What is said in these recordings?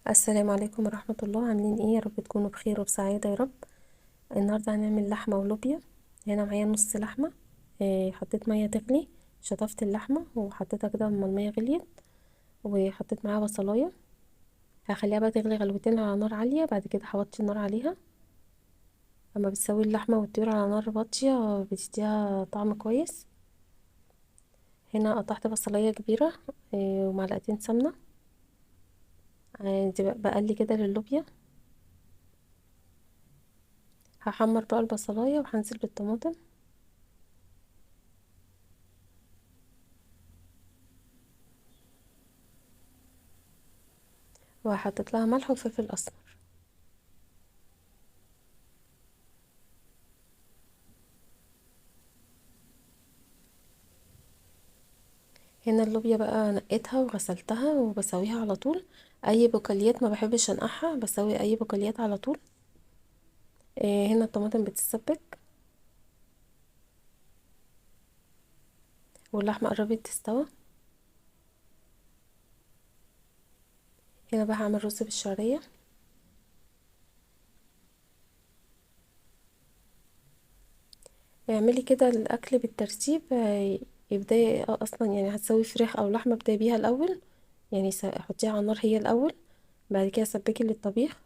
السلام عليكم ورحمة الله. عاملين ايه؟ يا رب تكونوا بخير وبسعادة يا رب. النهاردة هنعمل لحمة ولوبيا. هنا معايا نص لحمة. حطيت مية تغلي، شطفت اللحمة وحطيتها كده لما المية غليت، وحطيت معاها بصلاية. هخليها بقى تغلي غلوتين على نار عالية، بعد كده هوطي النار عليها. اما بتسوي اللحمة والطيور على نار واطية بتديها طعم كويس. هنا قطعت بصلاية كبيرة، ومعلقتين سمنة. دي بقلي كده للوبيا. هحمر بقى البصلاية وهنزل بالطماطم، وهحطت لها ملح وفلفل اسمر. هنا اللوبيا بقى نقيتها وغسلتها وبسويها على طول. اي بقوليات ما بحبش انقعها، بسوي اي بقوليات على طول. هنا الطماطم بتتسبك واللحمه قربت تستوى. هنا بقى هعمل رز بالشعريه. اعملي كده الاكل بالترتيب. يبداي اصلا يعني هتسوي فراخ او لحمه، ابداي بيها الاول. يعني حطيها على النار هي الاول، بعد كده سبكي للطبيخ.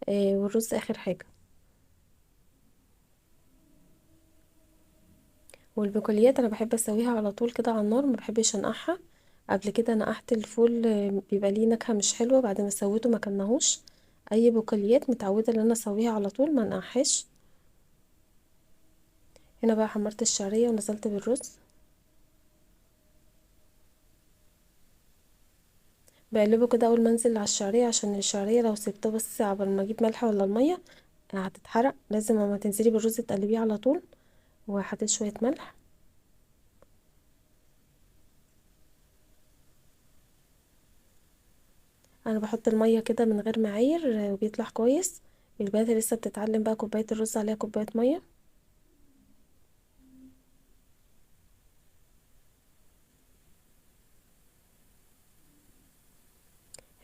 والرز اخر حاجه. والبقوليات انا بحب اسويها على طول كده على النار، ما بحبش انقعها. قبل كده نقعت الفول، بيبقى ليه نكهه مش حلوه بعد ما سويته ما كلناهوش. اي بقوليات متعوده ان انا اسويها على طول ما انقعهاش. هنا بقى حمرت الشعريه ونزلت بالرز. بقلبه كده اول ما انزل على الشعريه، عشان الشعريه لو سبته بس عبال ما اجيب ملح ولا الميه هتتحرق. لازم اما تنزلي بالرز تقلبيه على طول. وحطيت شويه ملح. انا بحط الميه كده من غير معايير، وبيطلع كويس. البنات اللي لسه بتتعلم بقى كوبايه الرز عليها كوبايه ميه.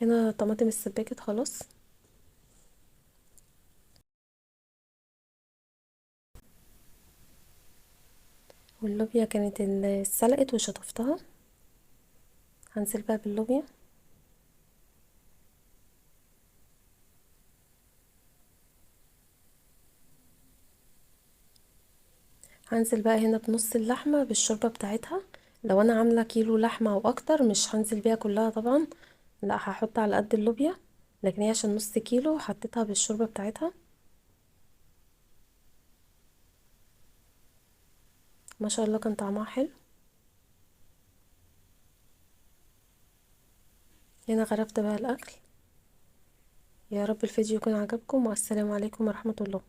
هنا الطماطم اتسبكت خلاص. واللوبيا كانت اتسلقت وشطفتها. هنزل بقى باللوبيا. هنزل بقى هنا بنص اللحمة بالشوربة بتاعتها. لو انا عاملة كيلو لحمة او اكتر مش هنزل بيها كلها طبعا، لا هحط على قد اللوبيا. لكن هي عشان نص كيلو حطيتها بالشوربة بتاعتها. ما شاء الله كان طعمها حلو. هنا غرفت بقى الاكل. يا رب الفيديو يكون عجبكم، والسلام عليكم ورحمة الله.